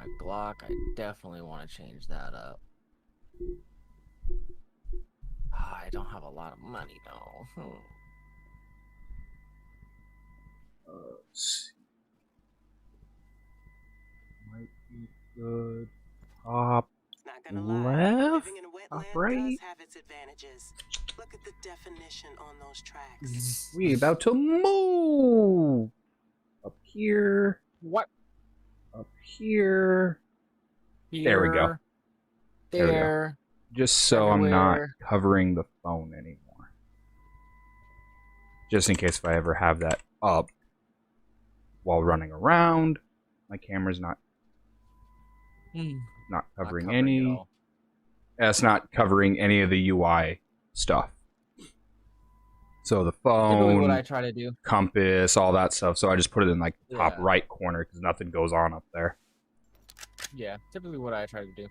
my Glock. I definitely want to change that up. I don't have a lot of money though. Let's see. Might be good. Top Not gonna lie, left? living in a Top wetland right? does have its advantages. Look at the definition on those tracks. We about to move! Up here. What? Up here. There we go. There we go. There. Just so I'm not Everywhere. covering the phone anymore. Just in case if I ever have that up while running around, my camera's not covering Not any. it all. It's not covering any of the UI stuff. So the phone, Typically what I try to do. compass, all that stuff. So I just put it in like the top Yeah. right corner because nothing goes on up there. Yeah, typically what I try to do.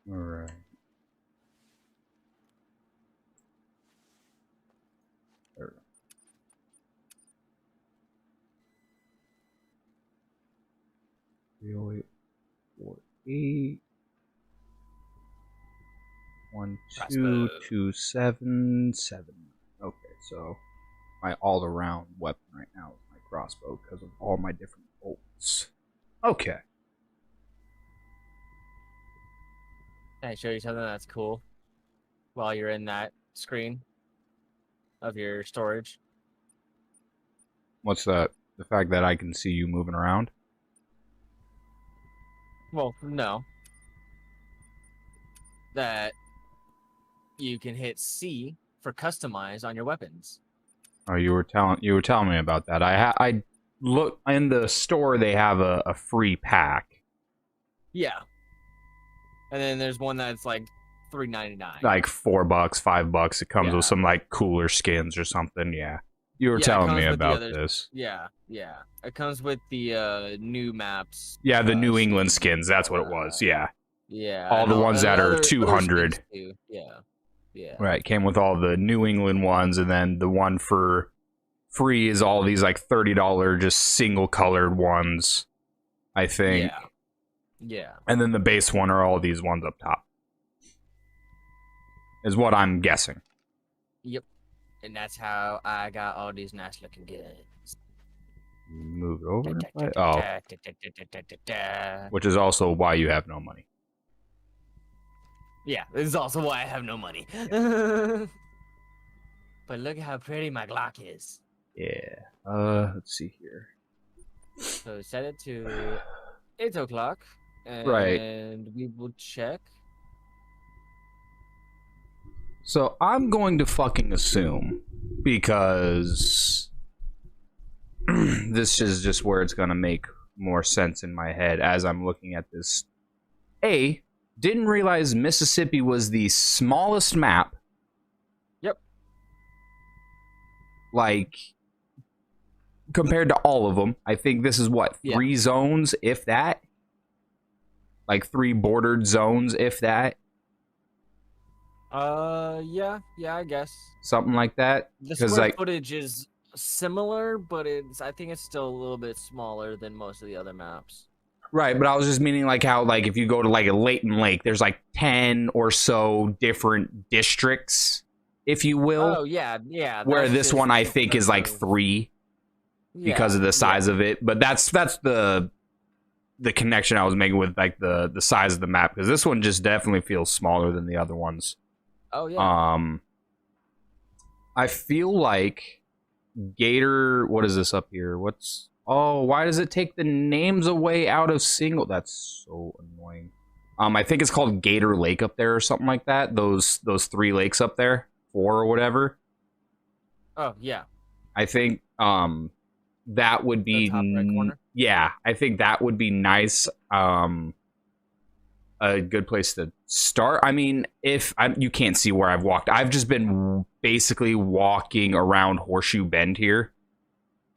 All right. There. 30848 12277. Okay, so my all-around weapon right now is my crossbow because of all my different bolts. Okay. Can I show you something that's cool while you're in that screen of your storage? What's that? The fact that I can see you moving around? Well, no. That you can hit C for customize on your weapons. Oh, you were telling me about that. I look in the store. They have a free pack, Yeah. And then there's one that's like $3.99. like $4, $5. It comes Yeah. with some like cooler skins or something. Yeah, you were Yeah, it telling comes me with the about others. this. Yeah. It comes with the new maps. Yeah, the New England skin. skins. That's what it was. Yeah, Yeah. all and the ones that are other 200. skins too. Yeah. Right, came with all the New England ones, and then the one for free is all these like $30 just single colored ones, I think. Yeah. And then the base one are all these ones up top. Is what I'm guessing. Yep. And that's how I got all these nice looking guns. Move it over. Which is also why you have no money. Yeah, this is also why I have no money. But look at how pretty my Glock is. Yeah. Let's see here. So set it to 8 o'clock. And Right. we will check. So I'm going to fucking assume, because this is just where it's going to make more sense in my head as I'm looking at this. Didn't realize Mississippi was the smallest map. Yep. Like, compared to all of them, I think this is what, 3 zones, if that? Like 3 bordered zones, if that? Yeah, I guess. Something like that. The 'Cause, square like, footage is similar, but I think it's still a little bit smaller than most of the other maps. right, but I was just meaning like how, like, if you go to like a Leighton Lake, there's like 10 or so different districts, if you will. Oh yeah. Where that's this just one I think is like because of- 3 because of the size of it. But that's the connection I was making with like the size of the map, because this one just definitely feels smaller than the other ones. Oh yeah. I feel like Gator. What is this up here? Why does it take the names away out of single? That's so annoying. I think it's called Gator Lake up there or something like that. Those 3 lakes up there, 4 or whatever. Oh yeah. I think that would be The top right corner? Yeah, I think that would be nice. A good place to start. I mean, you can't see where I've walked. I've just been basically walking around Horseshoe Bend here.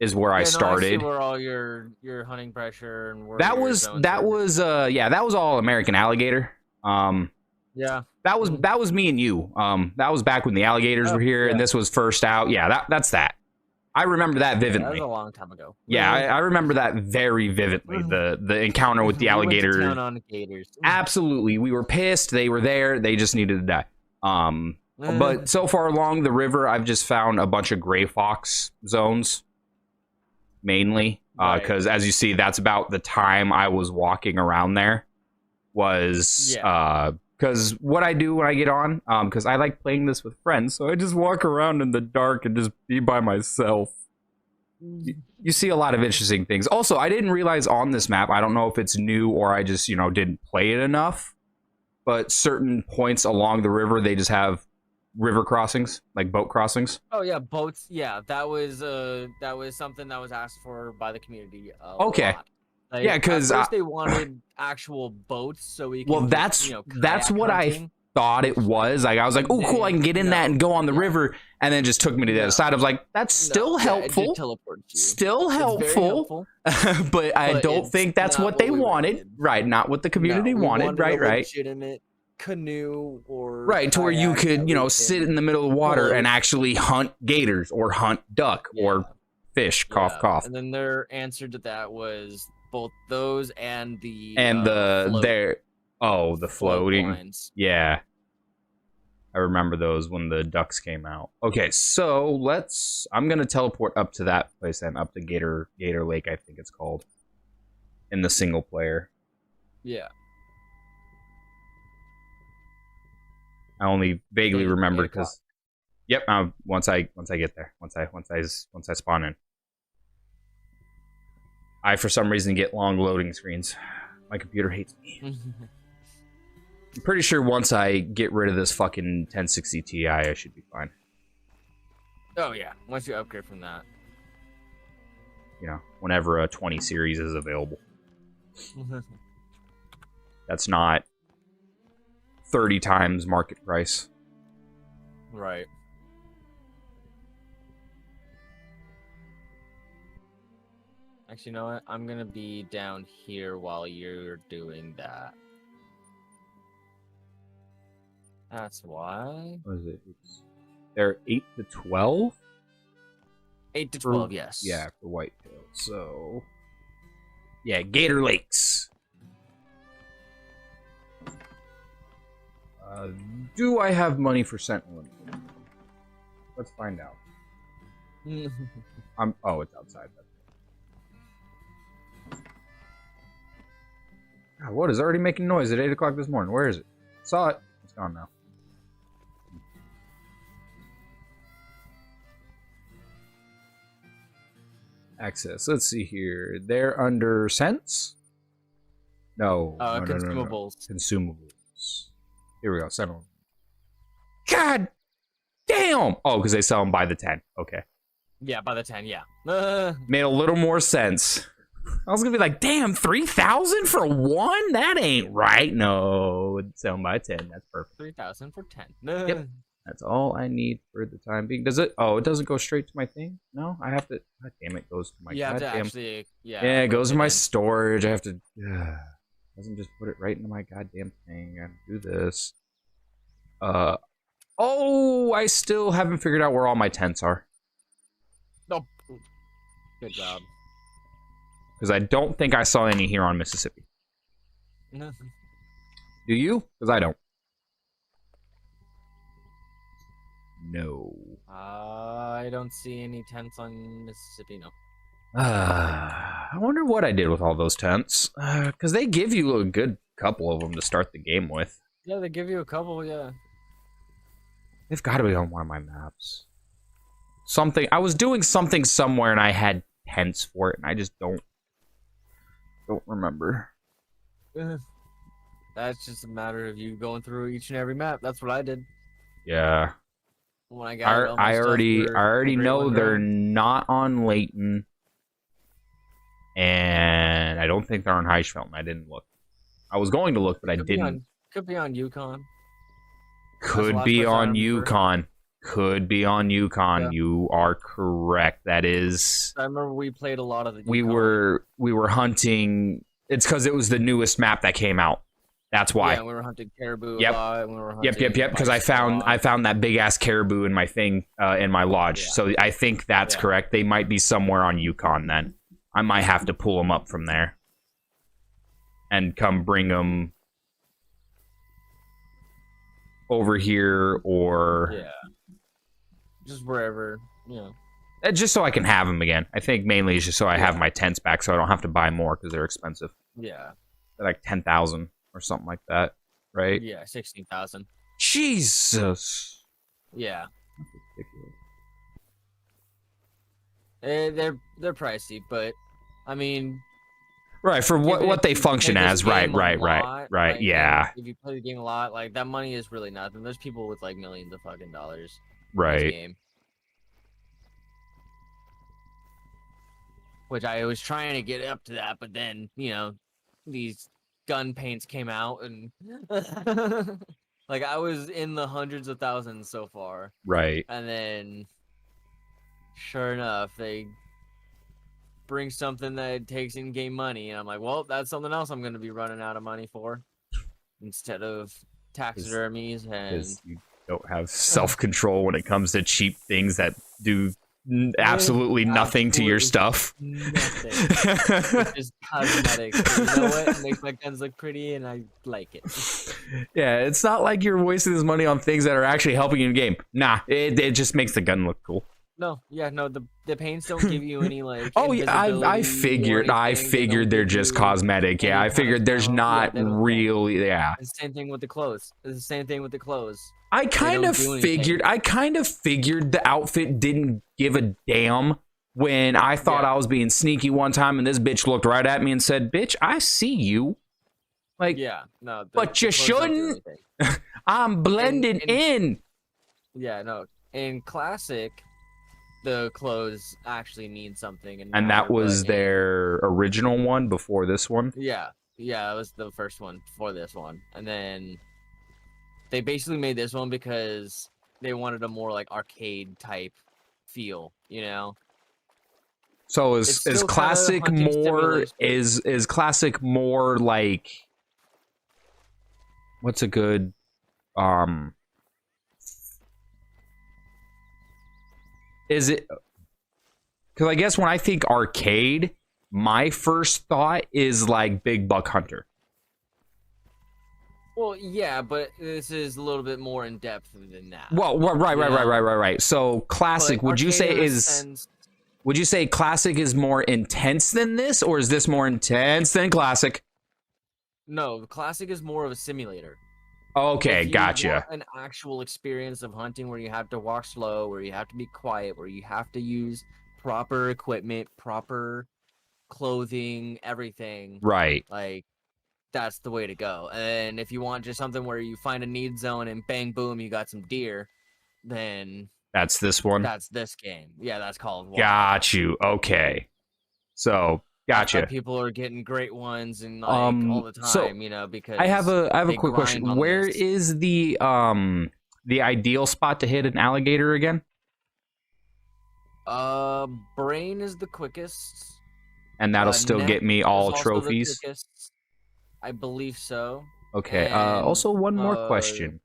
Is where I started. Where all your hunting pressure and where that your was zones that are. was that was all American Alligator. Yeah. That was me and you. That was back when the alligators were here, and this was first out. Yeah, that's that. I remember that vividly. That was a long time ago. Yeah, I remember that very vividly. The encounter with the alligator. We went to town on gators. Absolutely, we were pissed. They were there. They just needed to die. But so far along the river, I've just found a bunch of gray fox zones, mainly because, as you see, that's about the time I was walking around there. Was because what I do when I get on, because I like playing this with friends, so I just walk around in the dark and just be by myself. You see a lot of interesting things. Also, I didn't realize on this map, I don't know if it's new or I just, didn't play it enough, but certain points along the river, they just have river crossings, like boat crossings. Oh yeah, boats. Yeah, that was something that was asked for by the community. Okay. Lot. Like, Yeah, because they wanted actual boats so we can. Well, that's what hunting. I thought it was. Like I was like, oh, cool, I can get in that and go on the river, and then just took me to the other side. I was like, that's still helpful. It teleported you. Still helpful. but I don't think that's what they wanted. Right, not what the community wanted. Right. Legitimate canoe or to where you could sit in the middle of the water and actually hunt gators or hunt duck or fish. Cough cough. And then their answer to that was both those and the floating lines. Yeah, I remember those when the ducks came out. Okay, so I'm gonna teleport up to that place then, up to Gator Lake, I think it's called, in the single player. Yeah, I only vaguely remember because once I get there, once I spawn in, I for some reason get long loading screens. My computer hates me. I'm pretty sure once I get rid of this fucking 1060 Ti, I should be fine. Oh yeah, once you upgrade from that. Whenever a 20 series is available. That's not 30 times market price. Right. Actually, you know what? I'm gonna be down here while you're doing that. That's why. What is it? They're 8 to 12? 8 to 12, yes. Yeah, for whitetail. So, yeah, Gator Lakes. Do I have money for Sentinel? Let's find out. Oh, it's outside. God, what is already making noise at 8 o'clock this morning? Where is it? Saw it. It's gone now. Access. Let's see here. They're under cents? No. Consumables. No. Consumables. Here we go. 7. God damn! Oh, because they sell them by the 10. Okay. Yeah, by the 10, yeah. Made a little more sense. I was gonna be like, damn, 3,000 for one? That ain't right. No, it's selling by 10. That's perfect. 3,000 for 10. Yep. That's all I need for the time being. Does it? Oh, it doesn't go straight to my thing? No, I have to. God damn it, goes to my. You have to actually. Yeah. Yeah, it goes to my storage. I have to. Doesn't just put it right into my goddamn thing. I have to do this. Oh, I still haven't figured out where all my tents are. Oh, good job. Because I don't think I saw any here on Mississippi. No. Do you? Because I don't. No. I don't see any tents on Mississippi, no. I wonder what I did with all those tents. Because they give you a good couple of them to start the game with. Yeah, they give you a couple, yeah. They've got to be on one of my maps. I was doing something somewhere and I had tents for it and I just don't remember. That's just a matter of you going through each and every map. That's what I did. Yeah. When I got all my I stuff already for know they're Run. not on Layton. And I don't think they're on Hirschfeld. I didn't look. I was going to look, but I didn't. Could be on Yukon. Could be on Yukon. Could be on Yukon. Yeah. You are correct. That is. I remember we played a lot of the Yukon. We were hunting. It's because it was the newest map that came out, That's why. Yeah, we were hunting caribou Yep. a lot. We were hunting Yep. Because I bison a lot. found that big ass caribou in my thing in my lodge. Yeah. So I think that's Yeah. correct. They might be somewhere on Yukon then. I might have to pull them up from there and come bring them over here or Yeah. Just wherever, you know. just so I can have them again. I think mainly it's just so I have Yeah. my tents back, so I don't have to buy more because they're expensive. Yeah. They're like 10,000 or something like that, right? Yeah, 16,000. Jesus. Yeah. That's ridiculous. They're pricey, but I mean, Right, for what they if you function play this as. Right. game a lot, Right. like, Yeah. If you play the game a lot, like that money is really nothing. There's people with like millions of fucking dollars in this Right. game. Which I was trying to get up to that, but then, you know, these gun paints came out and like I was in the hundreds of thousands so far. Right. And then sure enough, they bring something that takes in-game money, and I'm like, well, that's something else I'm going to be running out of money for instead of taxidermies and Because you don't have self-control when it comes to cheap things that do absolutely nothing to your stuff. nothing. It's just cosmetics. But you know what? It makes my guns look pretty, and I like it. Yeah, it's not like you're wasting this money on things that are actually helping you in the game. Nah, it just makes the gun look cool. No, yeah, no, the paints don't give you any like. Oh yeah, I invisibility or figured anything. They don't they're give just you cosmetic. Yeah, any I figured there's kind of style. Yeah, not they don't. really. Yeah, It's the same thing with the clothes. It's the same thing with the clothes. I kind don't of do anything. figured the outfit didn't give a damn when I thought Yeah. I was being sneaky one time, and this bitch looked right at me and said, "Bitch, I see you." Like, Yeah, no. But the you clothes don't do shouldn't. anything. I'm blending and- in. Yeah, no. In classic, the clothes actually mean something, and And matter, that was but in- their original one before this one. Yeah, that was the first one before this one, and then they basically made this one because they wanted a more like arcade type feel, you know. So It's is still kinda classic hunting more simulation. is classic more like what's a good is it because I guess when I think arcade, my first thought is like Big Buck Hunter. Well, yeah, but this is a little bit more in depth than that. Well, right. So classic, But would you arcade say in a is sense- would you say classic is more intense than this, or is this more intense than classic? No, the classic is more of a simulator. Okay, If you gotcha. want an actual experience of hunting where you have to walk slow, where you have to be quiet, where you have to use proper equipment, proper clothing, everything, Right. like that's the way to go. And if you want just something where you find a need zone and bang boom, you got some deer, then That's this one. that's this game. Yeah, that's called Wild. Got you. Okay. So That's why gotcha. people are getting great ones and like all the time, So, you know, because I have a they quick question. grind on Where this. is the ideal spot to hit an alligator again? Brain is the quickest. And that'll still Neck get me is all also the trophies. quickest. I believe so. Okay. And, Also one more uh, question.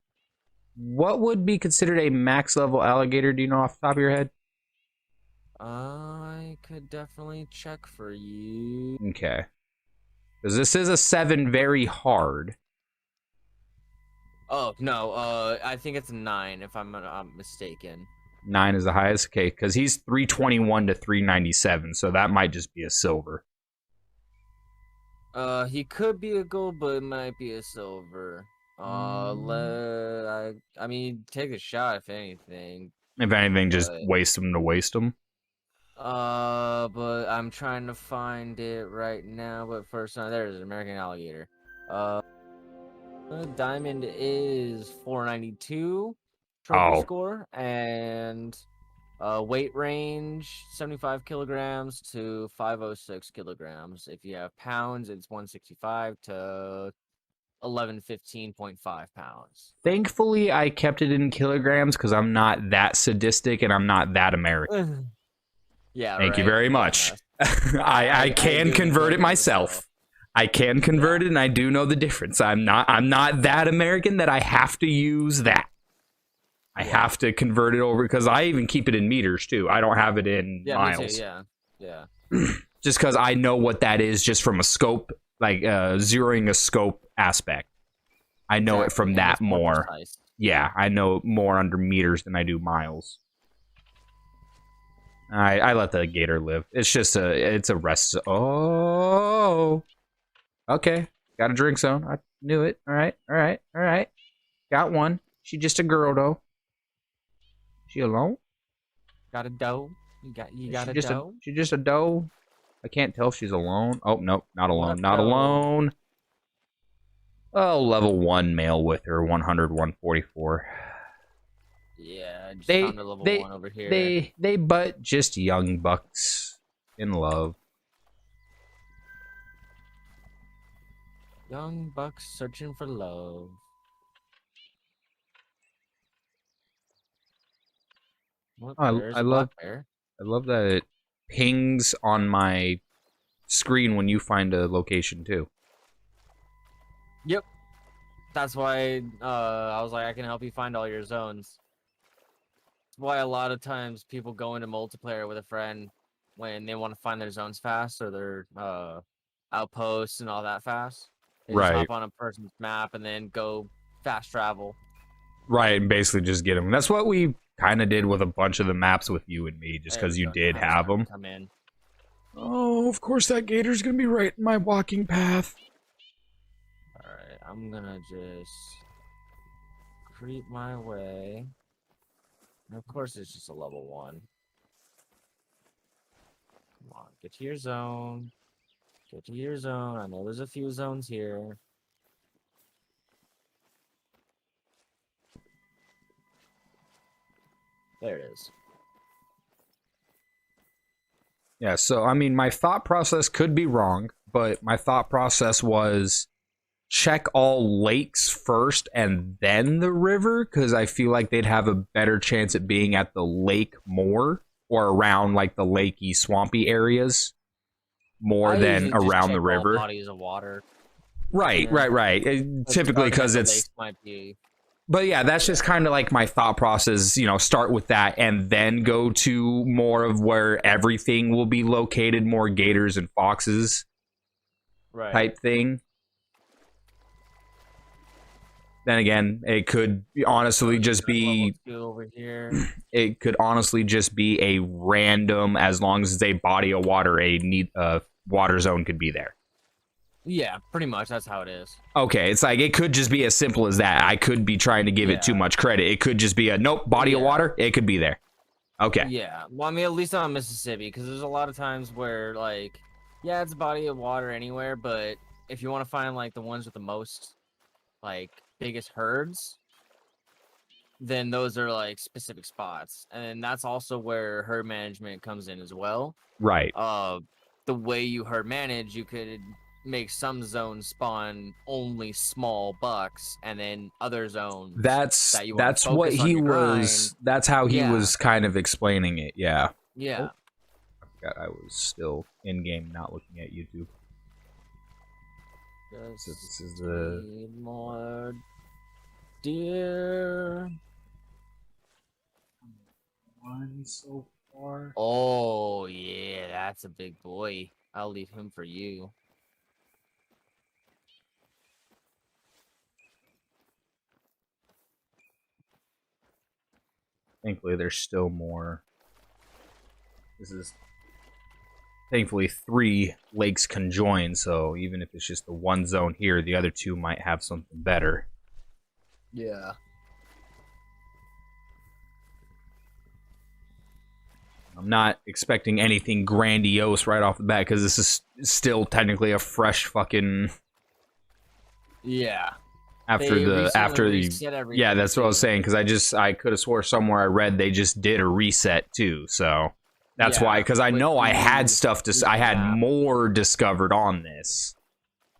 What would be considered a max level alligator? Do you know off the top of your head? I could definitely check for you. Okay. Because this is a 7 very hard. Oh no, I think it's 9 if I'm not mistaken. 9 is the highest. Okay, because he's 321 to 397, so that might just be a silver. He could be a gold, but it might be a silver. I mean, take a shot if anything. If anything, just But- waste him to waste him. But I'm trying to find it right now. But first, there's an American alligator. Diamond is 492 trophy Oh. score, and weight range 75 kilograms to 506 kilograms. If you have pounds, it's 165 to 1115.5 pounds. Thankfully, I kept it in kilograms because I'm not that sadistic and I'm not that American. Yeah. Thank you right, very yeah, much. no. I I can do convert it enjoy myself. I can convert it, and I do know the difference. I'm not that American that I have to use that. I have to convert it over because I even keep it in meters too. I don't have it in miles. Me too, yeah. Just because I know what that is, just from a scope, like zeroing a scope aspect. I know it from that more. Precise. Yeah, I know more under meters than I do miles. I let the gator live. It's just it's a rest. Oh, okay. Got a drink zone. I knew it. All right. Got one. She just a girl though. She alone? Got a doe. You got a doe. She's just a doe. I can't tell if she's alone. Oh nope, not alone. What Not doe? alone. Oh, level 1 male with her, 100, 144. Yeah, I just They- found a level they- 1 over here. They but just young bucks in love. Young bucks searching for love. What, I there's a love- black bear? I love that it pings on my screen when you find a location too. Yep. That's why I was like, I can help you find all your zones. That's why a lot of times people go into multiplayer with a friend when they want to find their zones fast or their outposts and all that fast. They just Right. hop on a person's map and then go fast travel. Right, and basically just get them. That's what we kind of did with a bunch of the maps with you and me, just There because we you go, did now it's have starting them. to come in. Oh, of course that gator's gonna be right in my walking path. Alright, I'm gonna just creep my way. And of course, it's just a level 1. Come on, get to your zone. Get to your zone. I know there's a few zones here. There it is. Yeah, so I mean, my thought process could be wrong, but my thought process was check all lakes first and then the river, because I feel like they'd have a better chance at being at the lake more or around like the lakey, swampy areas more I than usually just around check the all river. Bodies of water. Right. Typically, because it's. Might be. But yeah, that's just kind of like my thought process, you know, start with that and then go to more of where everything will be located, more gators and foxes Right. type thing. Then again, it could honestly just be, Level 2 over here. it could honestly just be a random, as long as it's a body of water, a water zone could be there. Yeah, pretty much. That's how it is. Okay, it's like it could just be as simple as that. I could be trying to give it too much credit. It could just be a nope, body of water. It could be there. Okay. Yeah. Well, I mean, at least on Mississippi, because there's a lot of times where, like, yeah, it's a body of water anywhere, but if you want to find, like, the ones with the most, like, biggest herds, then those are, like, specific spots. And that's also where herd management comes in as well. Right. The way you herd manage, you could make some zones spawn only small bucks, and then other zones That's that you wanna that's what focus on he your was. That's how he Yeah. was kind of explaining it. Yeah. Yeah. I forgot I was still in game, not looking at YouTube. Just So this is the. need more deer. One so far. Oh yeah, that's a big boy. I'll leave him for you. Thankfully, there's still more. This is thankfully 3 lakes conjoined, so even if it's just the one zone here, the other 2 might have something better. Yeah. I'm not expecting anything grandiose right off the bat because this is still technically a fresh fucking. Yeah. After They the recently reset everything, yeah, that's what I was too. saying because I could have swore somewhere I read they just did a reset too, so that's Yeah, why because I with know I had the- stuff I had yeah. more discovered on this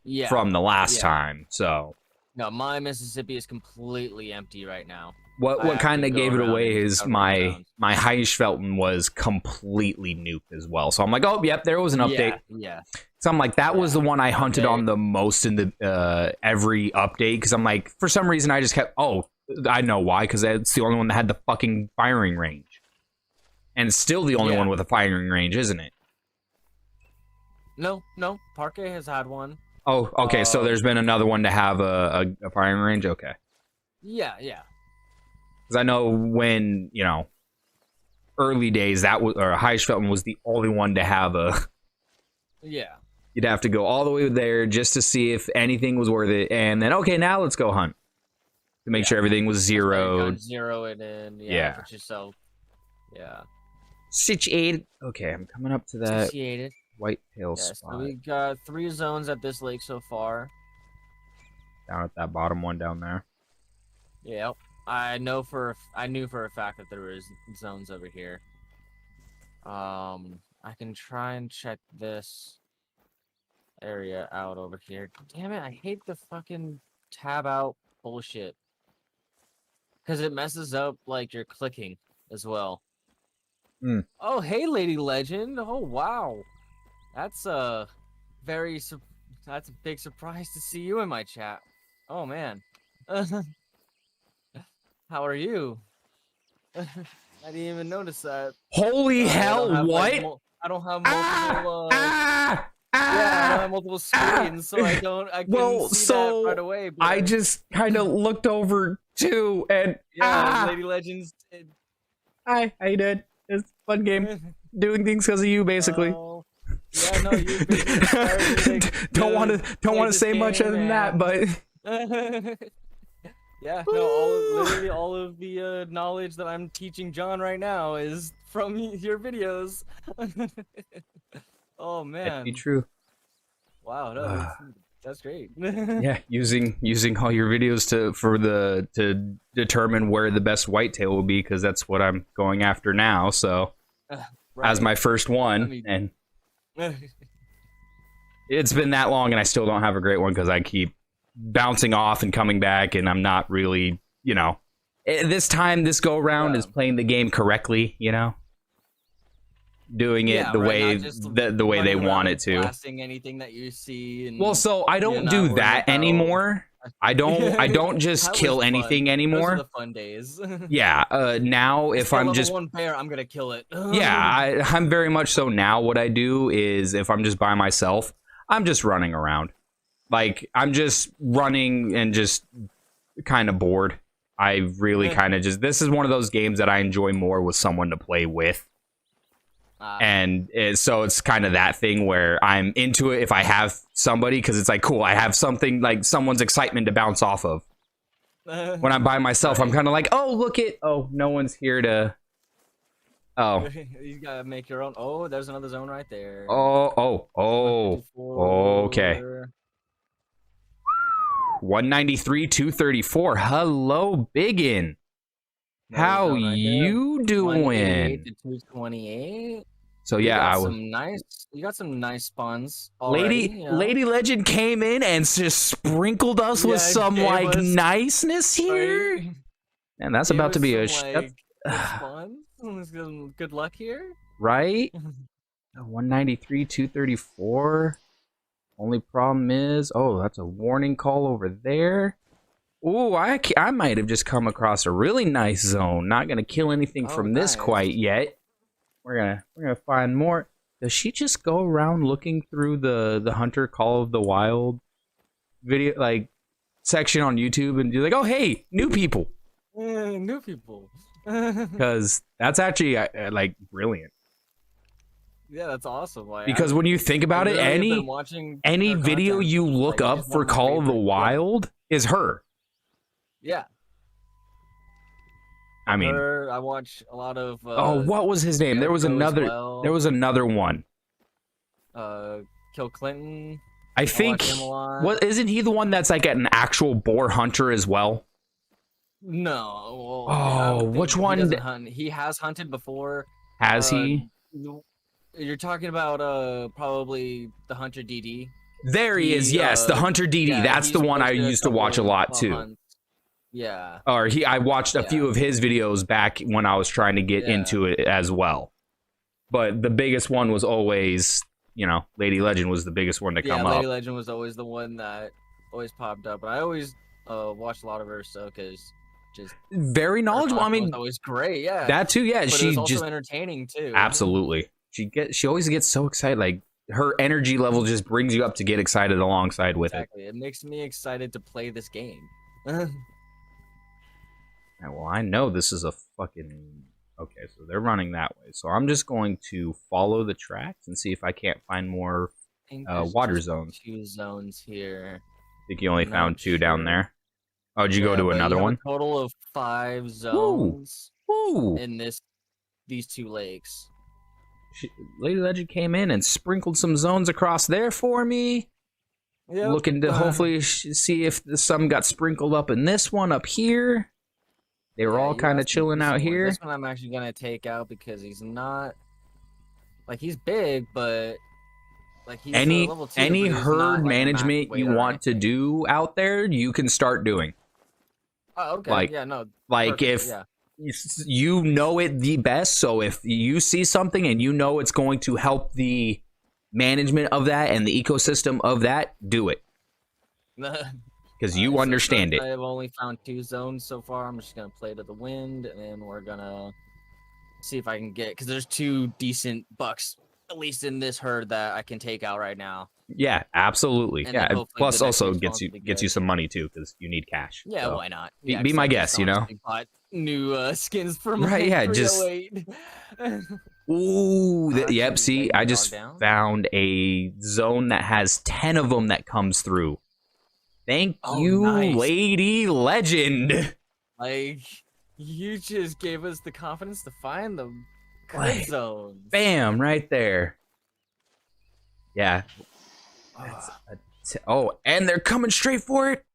Yeah. from the last Yeah. time, so No, my Mississippi is completely empty right now. I What have kind to of go gave it around away and is discover my zones. my Hirschfelten was completely nuked as well. So I'm like, oh, yep, there was an update. Yeah. So I'm like, that was the one I hunted Okay. on the most in the every update because I'm like, for some reason I just kept. Oh, I know why, because it's the only one that had the fucking firing range, and it's still the only Yeah. one with a firing range, isn't it? No, Parquet has had one. Oh, okay. So there's been another one to have a firing range. Okay, Yeah. because I know when early days that was or Hirschfelten was the only one to have a. Yeah. You'd have to go all the way there just to see if anything was worth it, and then okay, now let's go hunt to make sure everything was zeroed. Zero it in. Yeah. Put yourself. Yeah. Situated. Okay, I'm coming up to that Associated. whitetail Yeah, so spot we got 3 zones at this lake so far. down at that bottom one down there. Yeah. I knew for a fact that there was zones over here. I can try and check this area out over here. Damn it, I hate the fucking tab out bullshit. Cause it messes up like your clicking as well. Hmm. Oh, hey, Lady Legend. Oh, wow. That's a that's a big surprise to see you in my chat. Oh man. How are you? I didn't even notice that. Holy hell! What? I don't have multiple. Yeah, I ah! don't have multiple screens, so I can Well, see so that right away. But I just kind of looked over too, and Lady Legends. Hi, how you doing? It's a fun game. Doing things because of you, basically. Yeah, no, you don't want to say much other than that, but yeah, no, literally all of the knowledge that I'm teaching John right now is from your videos. Oh man, that'd be true. Wow, no, that's great. Yeah, using all your videos to determine where the best whitetail will be, because that's what I'm going after now. So as my first one, and it's been that long, and I still don't have a great one because I keep bouncing off and coming back, and I'm not really, this go around is playing the game correctly, doing it the way the way they want it to. Blasting anything that you see. And, well, so I don't do that anymore. I don't just kill anything anymore. Those are the fun days. Yeah. Now if I'm just one bear, I'm gonna kill it. Yeah, I'm very much so now. What I do is if I'm just by myself, I'm just running around. Like I'm just running and just kind of bored. I really kind of this is one of those games that I enjoy more with someone to play with. And so it's kind of that thing where I'm into it if I have somebody, because it's like, cool, I have something like someone's excitement to bounce off of. When I'm by myself, I'm kind of like, oh, no one's here to. Oh. You gotta make your own. Oh, there's another zone right there. Oh. Okay. 193, 234. Hello, Biggin. How you doing? 228. So yeah, you got some nice spawns already, Lady Legend came in and just sprinkled us with some niceness here. Right? And that's about to be a good luck here, right? 193, 234. Only problem is, that's a warning call over there. Ooh, I might have just come across a really nice zone. Not gonna kill anything from this quite yet. We're gonna find more. Does she just go around looking through the Hunter Call of the Wild video section on YouTube and be like, oh hey, new people? New people. Because that's actually brilliant. Yeah, that's awesome. Because when you think about it, any video you look up for Call of the Wild is her. Yeah. I mean, I watch a lot of. What was his name? There was another. There was another one. Kill Clinton. I think. What isn't he the one that's like an actual boar hunter as well? No. Which one? He has hunted before. Has he? You're talking about probably the Hunter DD. There he is. Yes, the Hunter DD. Yeah, That's he's the one I posted used to watch a couple lot too. hunts. Yeah. Or I watched a few Yeah. of his videos back when I was trying to get Yeah. into it as well. But the biggest one was always, Lady Legend was the biggest one to come Lady up. Legend was always the one that always popped up. But I always watched a lot of her stuff because just Very her knowledgeable. I content mean, was always great. Yeah. that too. Yeah, but it she was also just entertaining too. absolutely. She always gets so excited. Like her energy level just brings you up to get excited alongside with Exactly. It makes me excited to play this game. it. Well, I know this is a fucking okay. So they're running that way. So I'm just going to follow the tracks and see if I can't find more. I think there's Water just zones. 2 zones here. I think you only Not found 2 down sure. there. Oh, did you go Yeah, to but another you have one? A total of 5 zones Ooh. in these 2 lakes. Lady Legend came in and sprinkled some zones across there for me. Yep. Looking to hopefully see if some got sprinkled up in this one up here. They were all you kind of have some chilling out decent ones. here. This one I'm actually gonna take out because he's not he's big, but he's Any level 2, any but he's herd not, management max you weight or want to anything. do out there, you can start doing. Oh, okay. like- yeah, no. Like perfect, if yeah. you know it the best, so if you see something and you know it's going to help the management of that and the ecosystem of that, do it because you So understand since it. I've only found 2 zones so far. I'm just gonna play to the wind, and then we're gonna see if I can get because there's 2 decent bucks at least in this herd that I can take out right now. Yeah, absolutely. And Yeah. then hopefully Plus, the next also few gets spawns you will be gets you good. some money too because you need cash. Yeah, so. why not? Be- Yeah, be 'cause my I guest, just honestly bought new skins for my Right, yeah, just- 308. Ooh, I'll yep. actually See, lay I my just dog down. found a zone that has 10 of them that comes through. Thank Oh, you, nice. Lady Legend. You just gave us the confidence to find the good Like, zones. Bam, right there. Yeah. And they're coming straight for it.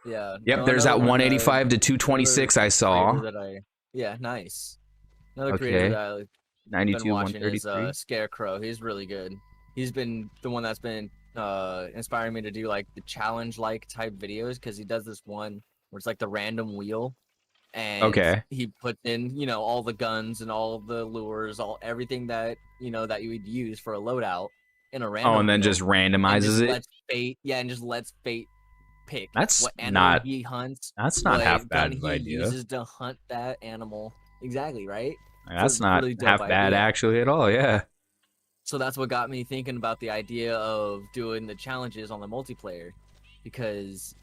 Yeah. Yep, no, there's another that one, 185 to 226 I saw. Yeah, nice. Another Okay. creator that I've been 92, watching is 133. Scarecrow. He's really good. He's been the one that's been inspiring me to do the challenge type videos because he does this one where it's the random wheel. And Okay. he puts in, all the guns and all of the lures, everything that that you would use for a loadout in a random. Oh, and then wheel, just and randomizes just it. lets fate, and just lets fate pick That's what animal not- he hunts. That's not what half gun bad of he an idea. uses to hunt that animal. Exactly, right? That's it's a not really dope half bad idea. actually at all. Yeah. So that's what got me thinking about the idea of doing the challenges on the multiplayer, because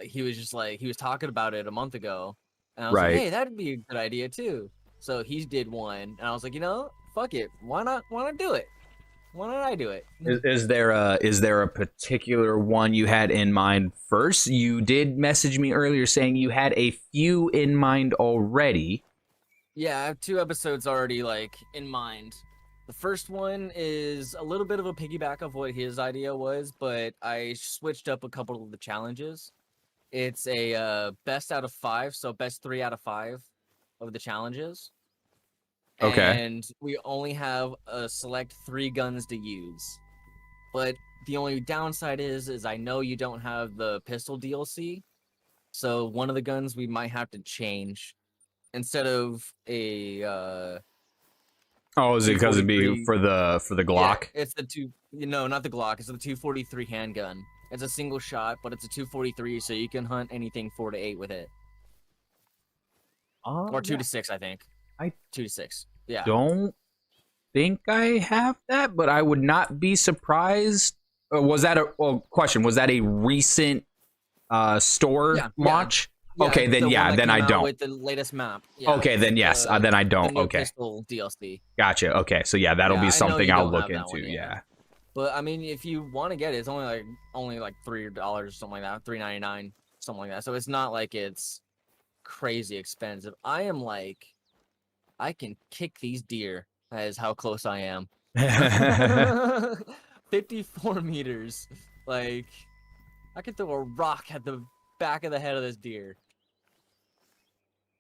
he was just he was talking about it a month ago, and I was Right. like, hey, that'd be a good idea too. So he did one, and I was like, fuck it, why not do it? Why not I do it? Is there a particular one you had in mind first? You did message me earlier saying you had a few in mind already. Yeah, I have 2 episodes already in mind. The first one is a little bit of a piggyback of what his idea was, but I switched up a couple of the challenges. It's a best out of 5, so best 3 out of 5 of the challenges. Okay. And we only have a select 3 guns to use. But the only downside is I know you don't have the pistol DLC. So one of the guns we might have to change. Instead of a Oh, is it because it'd be 243. for the Glock? Yeah, it's the not the Glock. It's the 243 handgun. It's a single shot, but it's a 243, so you can hunt anything 4 to 8 with it, or 2 to 6, I think. 2 to 6. Yeah. Don't think I have that, but I would not be surprised. Was that question? Was that a recent store launch? Yeah, okay, then the one that then came I out don't. with the latest map. Yeah, Okay, then yes, then I the don't. new Okay, pistol DLC. gotcha. Okay, so yeah, that'll Yeah, I be know something you I'll don't look have that into. one yet. Yeah. But I mean, if you want to get it, it's only $3 or something like that, $3.99, something like that. So it's not like it's crazy expensive. I am I can kick these deer. That is how close I am. 54 meters. I could throw a rock at the back of the head of this deer.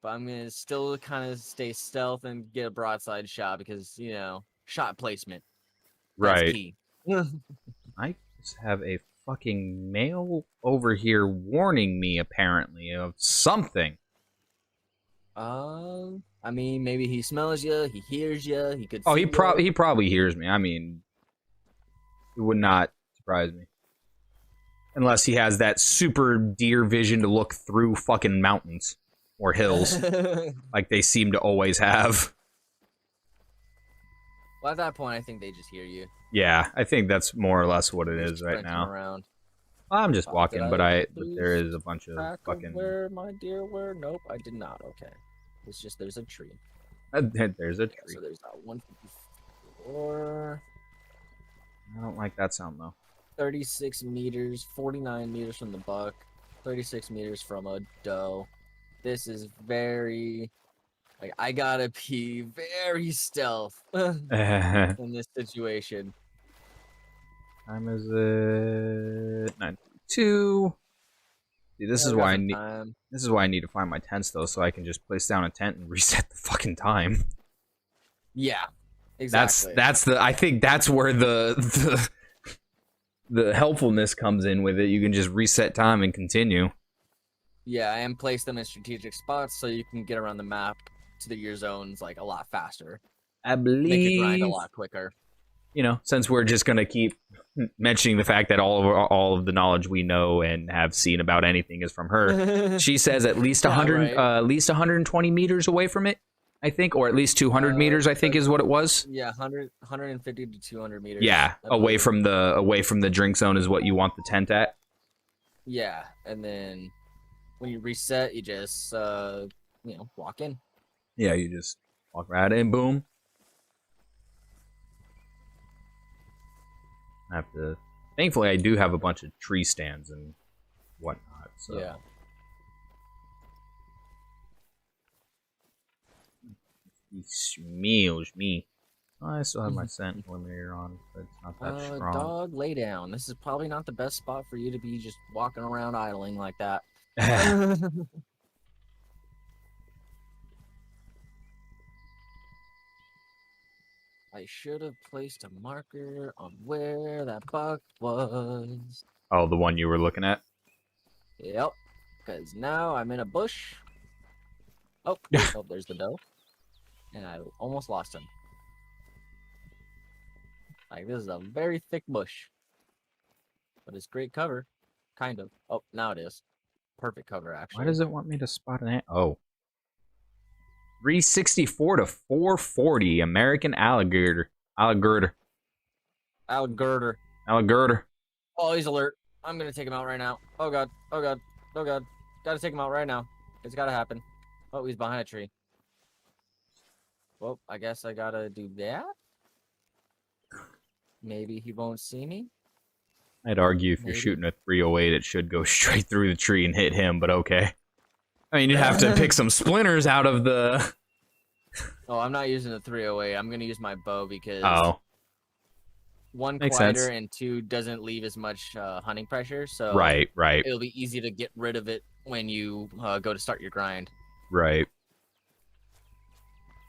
But I'm gonna still kind of stay stealth and get a broadside shot because shot placement. That's Right. key. I just have a fucking male over here warning me, apparently, of something. I mean, maybe he smells you, he hears you, he could Oh, see you. he probably hears me. I mean, it would not surprise me. Unless he has that super deer vision to look through fucking mountains or hills, like they seem to always have. Well, at that point, I think they just hear you. Yeah, I think that's more or less what it Just is right sprinting now. Around. I'm just walking, Did but I but lose there is a bunch of track of fucking. where my deer were? Nope, I did not. Okay. It's just there's a tree. There's a Okay, tree. so there's that 154. I don't like that sound though. 36 meters, 49 meters from the buck, 36 meters from a doe. This is very, like, I gotta be very stealth Time in this situation. is it 9:32? See, this Yeah, is we got why I some need. time. This is why I need to find my tents though, so I can just place down a tent and reset the fucking time. Yeah, exactly. That's the. I think that's where the helpfulness comes in with it. You can just reset time and continue. Yeah, and place them in strategic spots so you can get around the map to your zones like a lot faster. I Make it grind a believe, lot quicker. you know, since we're just gonna keep mentioning the fact that all of the knowledge we know and have seen about anything is from her. She says at least Yeah, 100, right. at least 120 meters away from it, I think, or at least 200 meters, I think, is what it was. Yeah, 150 to 200 meters. Yeah, I believe. away from the drink zone is what you want the tent at. Yeah, and then when you reset, you just walk in. Yeah, you just walk right in, boom. I have to. Thankfully, I do have a bunch of tree stands and whatnot. So. Yeah. He smells me. Oh, I still have my scent eliminator on, but it's not that strong. Dog, lay down. This is probably not the best spot for you to be just walking around idling like that. I should have placed a marker on where that buck was. Oh, the one you were looking at? Yep. Because now I'm in a bush. Oh, oh, there's the doe. And I almost lost him. Like, this is a very thick bush. But it's great cover. Kind of. Oh, now it is. Perfect cover, actually. Why does it want me to spot an ant? Oh. 364 to 440. American alligator. Alligator. Alligator. Alligator. Oh, he's alert. I'm gonna take him out right now. Oh god. Oh god. Oh god. Gotta take him out right now. It's gotta happen. Oh, he's behind a tree. Well, I guess I gotta do that. Maybe he won't see me. I'd argue if you're Maybe. shooting a 308, it should go straight through the tree and hit him, but okay. I mean, you'd have to pick some splinters out of the... Oh, I'm not using the 308. I'm gonna use my bow because Oh, one, Makes quieter, sense. and two, doesn't leave as much hunting pressure. So right. it'll be easy to get rid of it when you go to start your grind. Right.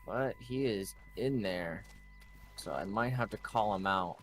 But he is in there, so I might have to call him out.